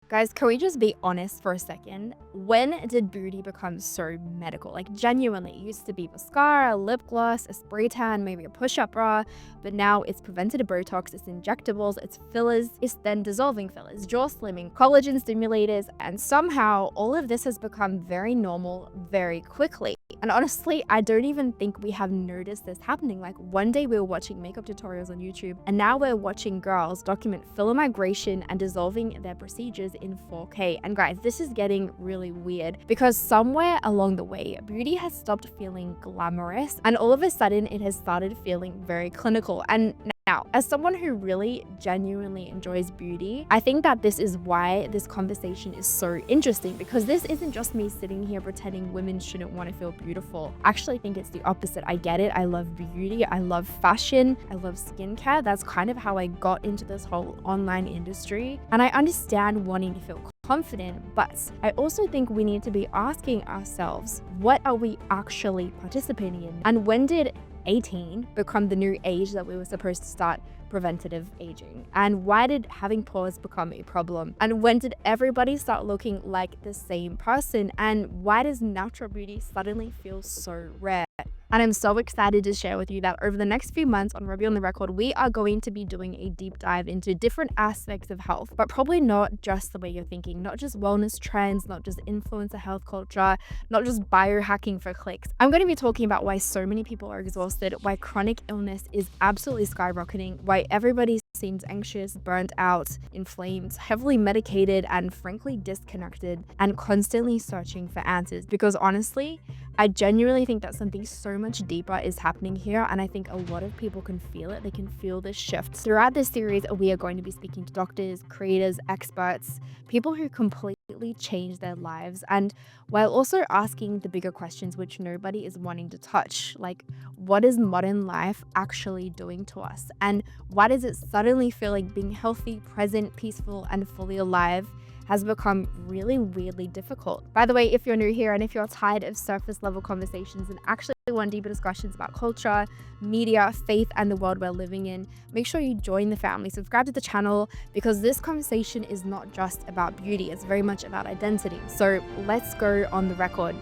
Guys, can we just be honest for a second? When did beauty become so medical? Like, genuinely, it used to be mascara, lip gloss, a spray tan, maybe a push-up bra, but now it's preventative Botox, it's injectables, it's fillers, it's then dissolving fillers, jaw slimming, collagen stimulators, and somehow all of this has become very normal very quickly. And honestly, I don't even think we have noticed this happening. Like, one day we were watching makeup tutorials on YouTube, and now we're watching girls document filler migration and dissolving their procedures in 4K. And guys, this is getting really weird because somewhere along the way, beauty has stopped feeling glamorous, and all of a sudden it has started feeling very clinical. And now, as someone who really genuinely enjoys beauty, I think that this is why this conversation is so interesting, because this isn't just me sitting here pretending women shouldn't want to feel beautiful. I actually think it's the opposite. I get it. I love beauty. I love fashion. I love skincare. That's kind of how I got into this whole online industry. And I understand wanting to feel confident, but I also think we need to be asking ourselves, what are we actually participating in? And when did 18 become the new age that we were supposed to start preventative aging? And why did having pores become a problem? And when did everybody start looking like the same person? And why does natural beauty suddenly feel so rare? And I'm so excited to share with you that over the next few months on Ruby on the Record, we are going to be doing a deep dive into different aspects of health, but probably not just the way you're thinking, not just wellness trends, not just influencer health culture, not just biohacking for clicks. I'm going to be talking about why so many people are exhausted, why chronic illness is absolutely skyrocketing, why everybody seems anxious, burnt out, inflamed, heavily medicated, and frankly disconnected, and constantly searching for answers. Because honestly, I genuinely think that something so much deeper is happening here, and I think a lot of people can feel it. They can feel this shift. Throughout this series, we are going to be speaking to doctors, creators, experts, people who completely change their lives, and while also asking the bigger questions which nobody is wanting to touch, like, what is modern life actually doing to us? And why does it suddenly feel like being healthy, present, peaceful, and fully alive has become really weirdly difficult? By the way, if you're new here and if you're tired of surface level conversations and actually want deeper discussions about culture, media, faith, and the world we're living in, make sure you join the family. Subscribe to the channel, because this conversation is not just about beauty, it's very much about identity. So let's go on the record.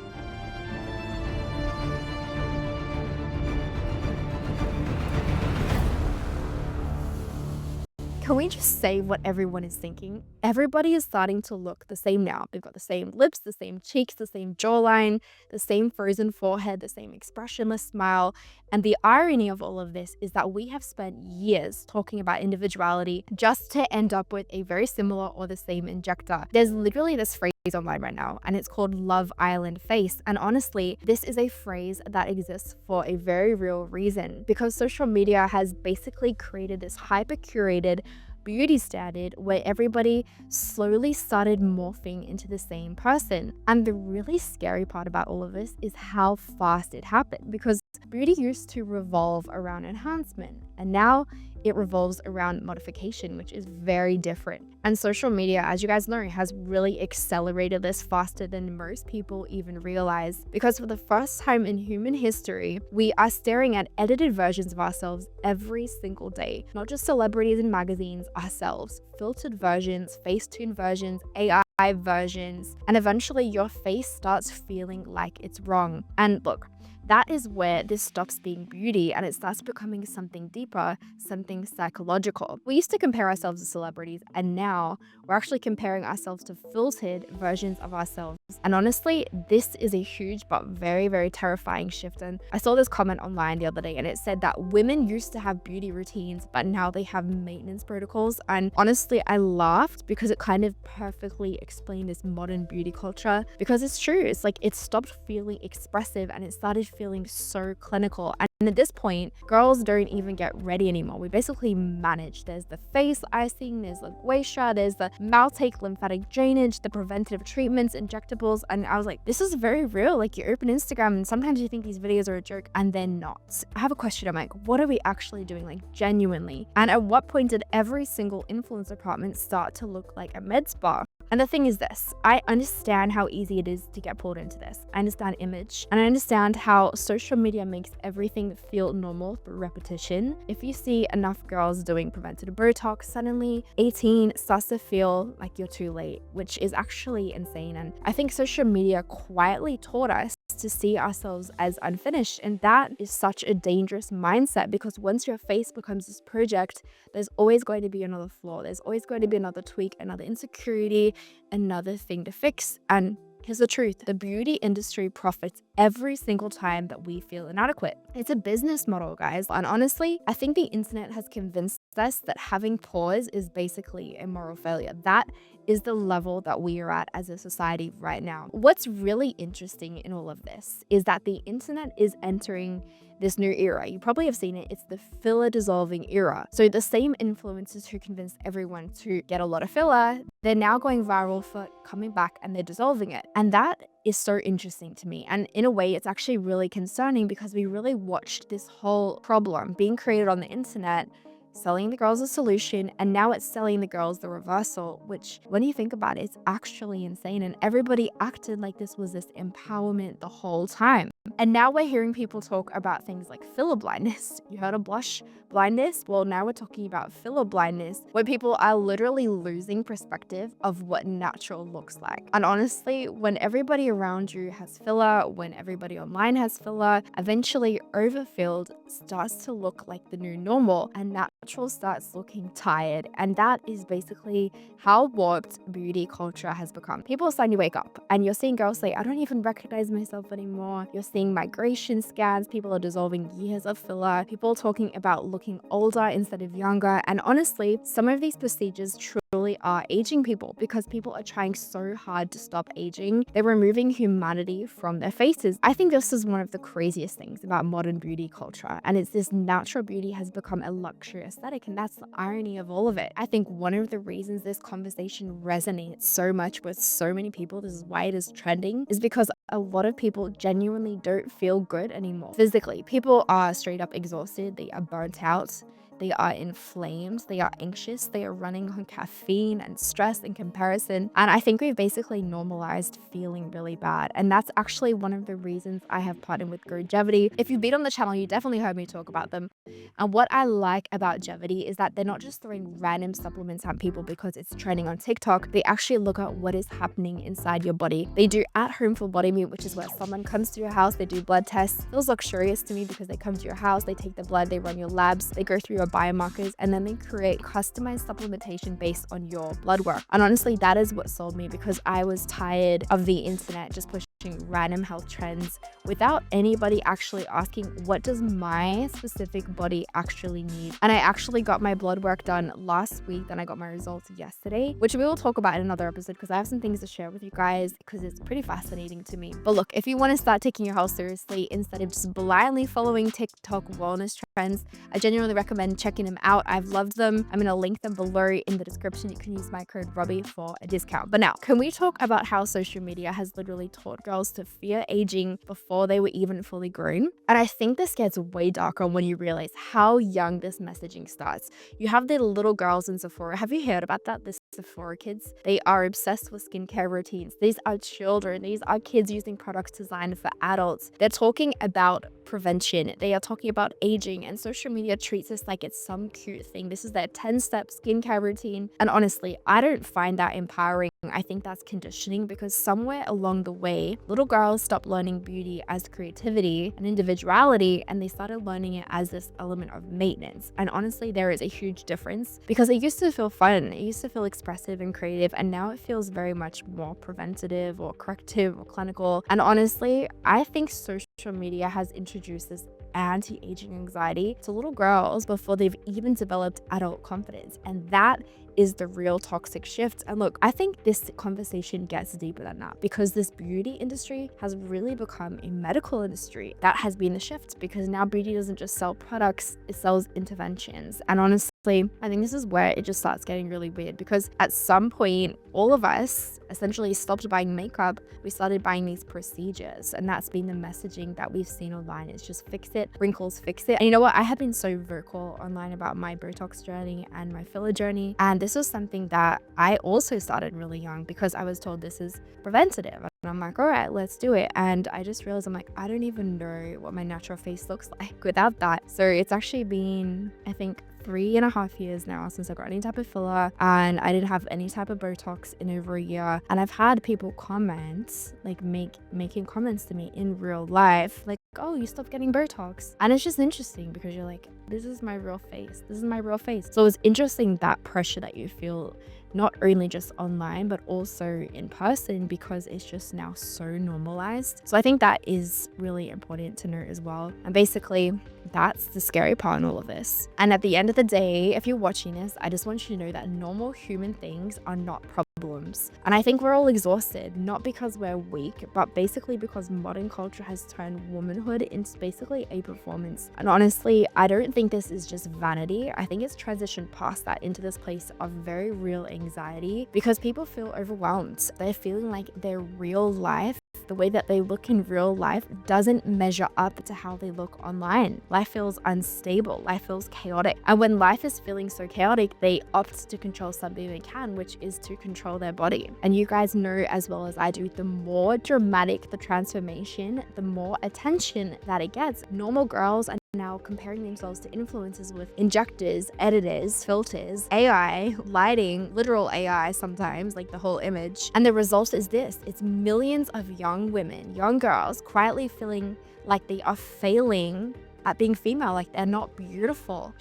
Can we just say what everyone is thinking? Everybody is starting to look the same now. They've got the same lips, the same cheeks, the same jawline, the same frozen forehead, the same expressionless smile. And the irony of all of this is that we have spent years talking about individuality just to end up with a very similar or the same injector. There's literally this phrase online right now, and it's called Love Island face. And honestly, this is a phrase that exists for a very real reason, because social media has basically created this hyper curated beauty standard where everybody slowly started morphing into the same person. And the really scary part about all of this is how fast it happened, because beauty used to revolve around enhancement, and now it revolves around modification, which is very different. And social media, as you guys know, has really accelerated this faster than most people even realize, because for the first time in human history, we are staring at edited versions of ourselves every single day. Not just celebrities in magazines, ourselves. Filtered versions, Facetune versions, AI versions, and eventually your face starts feeling like it's wrong. And look, that is where this stops being beauty and it starts becoming something deeper, something psychological. We used to compare ourselves to celebrities, and now we're actually comparing ourselves to filtered versions of ourselves. And honestly, this is a huge but very, very terrifying shift. And I saw this comment online the other day, and it said that women used to have beauty routines, but now they have maintenance protocols. And honestly, I laughed because it kind of perfectly explained this modern beauty culture, because it's true. It's like it stopped feeling expressive and it started feeling so clinical. And at this point, girls don't even get ready anymore. We basically manage. There's the face icing, there's the gua, there's the Maltake lymphatic drainage, the preventative treatments, injectables. And I was like, this is very real. Like, you open Instagram and sometimes you think these videos are a joke, and they're not. I have a question. I'm like, what are we actually doing, like, genuinely? And at what point did every single influencer apartment start to look like a med spa? And the thing is this, I understand how easy it is to get pulled into this. I understand image, and I understand how social media makes everything feel normal through repetition. If you see enough girls doing preventative Botox, suddenly 18 starts to feel like you're too late, which is actually insane. And I think social media quietly taught us to see ourselves as unfinished, and that is such a dangerous mindset, because once your face becomes this project, there's always going to be another flaw, there's always going to be another tweak, another insecurity, another thing to fix. And here's the truth, the beauty industry profits every single time that we feel inadequate. It's a business model, guys. And honestly, I think the internet has convinced us that having pores is basically a moral failure. That is the level that we are at as a society right now. What's really interesting in all of this is that the internet is entering this new era. You probably have seen it. It's the filler dissolving era. So the same influencers who convinced everyone to get a lot of filler, they're now going viral for coming back and they're dissolving it. And that is so interesting to me. And in a way, it's actually really concerning, because we really watched this whole problem being created on the internet, selling the girls a solution, and now it's selling the girls the reversal, which when you think about it, it's actually insane. And everybody acted like this was this empowerment the whole time. And now we're hearing people talk about things like filler blindness. You heard of blush blindness? Well, now we're talking about filler blindness, where people are literally losing perspective of what natural looks like. And honestly, when everybody around you has filler, when everybody online has filler, eventually overfilled starts to look like the new normal, and natural starts looking tired. And that is basically how warped beauty culture has become. People are starting to wake up, and you're seeing girls say, I don't even recognize myself anymore. You're seeing migration scans, people are dissolving years of filler, people talking about looking older instead of younger. And honestly, some of these procedures truly are aging people, because people are trying so hard to stop aging. They're removing humanity from their faces. I think this is one of the craziest things about modern beauty culture, and it's this natural beauty has become a luxury aesthetic, and that's the irony of all of it. I think one of the reasons this conversation resonates so much with so many people, this is why it is trending, is because a lot of people genuinely don't feel good anymore physically. People are straight up exhausted, they are burnt out, they are inflamed, they are anxious, they are running on caffeine and stress and comparison. And I think we've basically normalized feeling really bad. And that's actually one of the reasons I have partnered with Growgevity. If you've been on the channel, you definitely heard me talk about them. And what I like about Gevity is that they're not just throwing random supplements at people because it's trending on TikTok. They actually look at what is happening inside your body. They do at-home phlebotomy, which is where someone comes to your house, they do blood tests. It feels luxurious to me because they come to your house, they take the blood, they run your labs, they go through your biomarkers, and then they create customized supplementation based on your blood work. And honestly, that is what sold me, because I was tired of the internet just pushing random health trends without anybody actually asking, what does my specific body actually need? And I actually got my blood work done last week, then I got my results yesterday, which we will talk about in another episode, because I have some things to share with you guys, because it's pretty fascinating to me. But look, if you want to start taking your health seriously instead of just blindly following TikTok wellness trends, I genuinely recommend checking them out. I've loved them. I'm going to link them below in the description. You can use my code Robbie for a discount. But now, can we talk about how social media has literally taught girls to fear aging before they were even fully grown? And I think this gets way darker when you realize how young this messaging starts. You have the little girls in Sephora. Have you heard about that? The Sephora kids? They are obsessed with skincare routines. These are children. These are kids using products designed for adults. They're talking about prevention. They are talking about aging, and social media treats this like it's some cute thing. This is their 10-step skincare routine. And honestly, I don't find that empowering. I think that's conditioning, because somewhere along the way, little girls stopped learning beauty as creativity and individuality, and they started learning it as this element of maintenance. And honestly, there is a huge difference, because it used to feel fun, it used to feel expressive and creative, and now it feels very much more preventative or corrective or clinical. And honestly, I think social media has introduced this anti-aging anxiety to little girls before they've even developed adult confidence, and that is the real toxic shift. And look, I think this conversation gets deeper than that, because this beauty industry has really become a medical industry. That has been the shift, because now beauty doesn't just sell products, it sells interventions. And honestly, I think this is where it just starts getting really weird, because at some point, all of us essentially stopped buying makeup. We started buying these procedures, and that's been the messaging that we've seen online. It's just fix it, wrinkles, fix it. And you know what? I have been so vocal online about my Botox journey and my filler journey. And this was something that I also started really young because I was told this is preventative. And I'm like, all right, let's do it. And I just realized I'm like, I don't even know what my natural face looks like without that. So it's actually been, I think, 3.5 years now since I got any type of filler, and I didn't have any type of Botox in over a year. And I've had people comment, like making comments to me in real life, like, oh, you stopped getting Botox. And it's just interesting because you're like, this is my real face. This is my real face. So it's interesting that pressure that you feel, not only just online, but also in person, because it's just now so normalized. So I think that is really important to note as well. And basically, that's the scary part in all of this. And at the end of the day, if you're watching this, I just want you to know that normal human things are not problems. And I think we're all exhausted, not because we're weak, but basically because modern culture has turned womanhood into basically a performance. And honestly, I don't think this is just vanity. I think it's transitioned past that into this place of very real anxiety, because people feel overwhelmed. They're feeling like their real life, the way that they look in real life, doesn't measure up to how they look online. Life feels unstable. Life feels chaotic. And when life is feeling so chaotic, they opt to control something they can, which is to control their body. And you guys know as well as I do, the more dramatic the transformation, the more attention that it gets. Normal girls are now comparing themselves to influencers with injectors, editors, filters, AI, lighting, literal AI sometimes, like the whole image. And the result is this: it's millions of young women, young girls, quietly feeling like they are failing at being female, like they're not beautiful.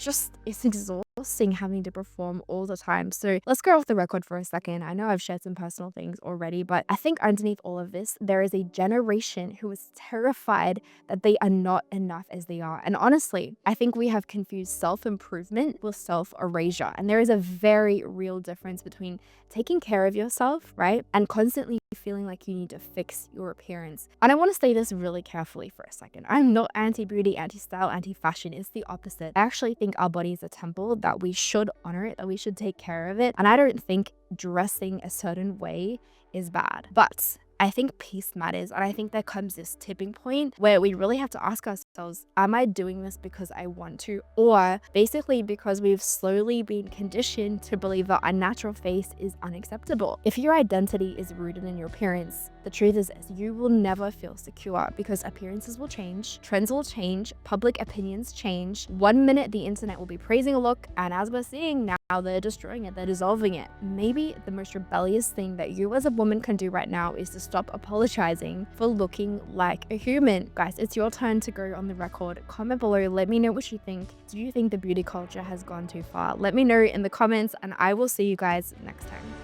It's exhausting having to perform all the time. So let's go off the record for a second. I know I've shared some personal things already, but I think underneath all of this, there is a generation who is terrified that they are not enough as they are. And honestly, I think we have confused self-improvement with self-erasure. And there is a very real difference between taking care of yourself, right, and constantly feeling like you need to fix your appearance. And I want to say this really carefully for a second. I'm not anti-beauty, anti-style, anti-fashion. It's the opposite. I actually think our body is a temple, that we should honor it, that we should take care of it. And I don't think dressing a certain way is bad. But I think peace matters. And I think there comes this tipping point where we really have to ask ourselves, am I doing this because I want to? Or basically because we've slowly been conditioned to believe that our natural face is unacceptable. If your identity is rooted in your appearance, the truth is this: you will never feel secure, because appearances will change, trends will change, public opinions change. One minute the internet will be praising a look, and as we're seeing now, they're destroying it, they're dissolving it. Maybe the most rebellious thing that you as a woman can do right now is to stop apologizing for looking like a human. Guys, it's your turn to go on the record. Comment below, let me know what you think. Do you think the beauty culture has gone too far? Let me know in the comments, and I will see you guys next time.